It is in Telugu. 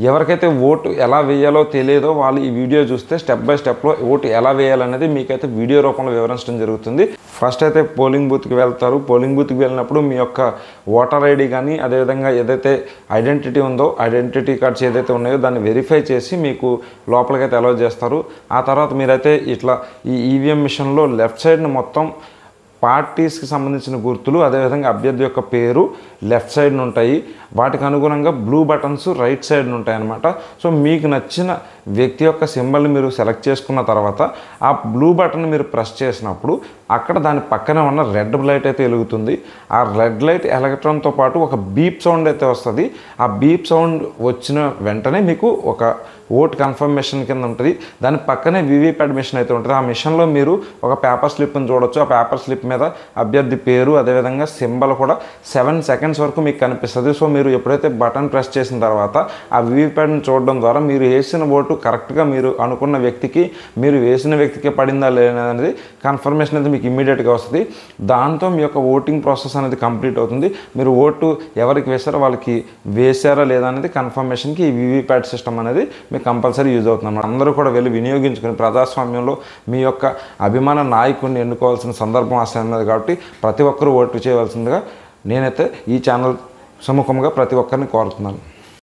ఎవరికైతే ఓటు ఎలా వేయాలో తెలియదో వాళ్ళు ఈ వీడియో చూస్తే స్టెప్ బై స్టెప్లో ఓటు ఎలా వేయాలనేది మీకైతే వీడియో రూపంలో వివరించడం జరుగుతుంది. ఫస్ట్ అయితే పోలింగ్ బూత్కి వెళ్తారు. పోలింగ్ బూత్కి వెళ్ళినప్పుడు మీ యొక్క ఓటర్ ఐడి కానీ అదేవిధంగా ఏదైతే ఐడెంటిటీ ఉందో ఐడెంటిటీ కార్డ్స్ ఏదైతే ఉన్నాయో దాన్ని వెరిఫై చేసి మీకు లోపలికైతే అలౌ చేస్తారు. ఆ తర్వాత మీరైతే ఇట్లా ఈ ఈవీఎం మిషన్లో లెఫ్ట్ సైడ్ని మొత్తం పార్టీస్కి సంబంధించిన గుర్తులు అదేవిధంగా అభ్యర్థి యొక్క పేరు లెఫ్ట్ సైడ్ని ఉంటాయి. వాటికి అనుగుణంగా బ్లూ బటన్స్ రైట్ సైడ్ని ఉంటాయి అన్నమాట. సో మీకు నచ్చిన వ్యక్తి యొక్క సింబల్ని మీరు సెలెక్ట్ చేసుకున్న తర్వాత ఆ బ్లూ బటన్ మీరు ప్రెస్ చేసినప్పుడు అక్కడ దాని పక్కనే ఉన్న రెడ్ లైట్ అయితే వెలుగుతుంది. ఆ రెడ్ లైట్ ఎలగటంతో పాటు ఒక బీప్ సౌండ్ అయితే వస్తుంది. ఆ బీప్ సౌండ్ వచ్చిన వెంటనే మీకు ఒక ఓట్ కన్ఫర్మేషన్ కింద ఉంటుంది. దాని పక్కనే వీవీప్యాట్ మిషన్ అయితే ఉంటుంది. ఆ మిషన్లో మీరు ఒక పేపర్ స్లిప్ని చూడొచ్చు. ఆ పేపర్ స్లిప్ మీద అభ్యర్థి పేరు అదేవిధంగా సింబల్ కూడా 7 సెకండ్స్ వరకు మీకు కనిపిస్తుంది. సో మీరు ఎప్పుడైతే బటన్ ప్రెస్ చేసిన తర్వాత ఆ వీవీప్యాట్ని చూడడం ద్వారా మీరు వేసిన ఓటు కరెక్ట్గా మీరు అనుకున్న వ్యక్తికి మీరు వేసిన వ్యక్తికి పడిందా లేదా అనేది కన్ఫర్మేషన్ అయితే మీకు ఇమ్మీడియట్గా వస్తుంది. దాంతో మీ యొక్క ఓటింగ్ ప్రాసెస్ అనేది కంప్లీట్ అవుతుంది. మీరు ఓటు ఎవరికి వేశారో వాళ్ళకి వేశారా లేదా అనేది కన్ఫర్మేషన్కి ఈ వీవీప్యాట్ సిస్టమ్ అనేది మీకు కంపల్సరీ యూజ్ అవుతుంది అన్నమాట. అందరూ కూడా వెళ్ళి వినియోగించుకుని ప్రజాస్వామ్యంలో మీ యొక్క అభిమాన నాయకుడిని ఎన్నుకోవాల్సిన సందర్భం వస్తున్నది కాబట్టి ప్రతి ఒక్కరూ ఓటు చేయవలసిందిగా నేనైతే ఈ ఛానల్ సముఖంగా ప్రతి ఒక్కరిని కోరుతున్నాను.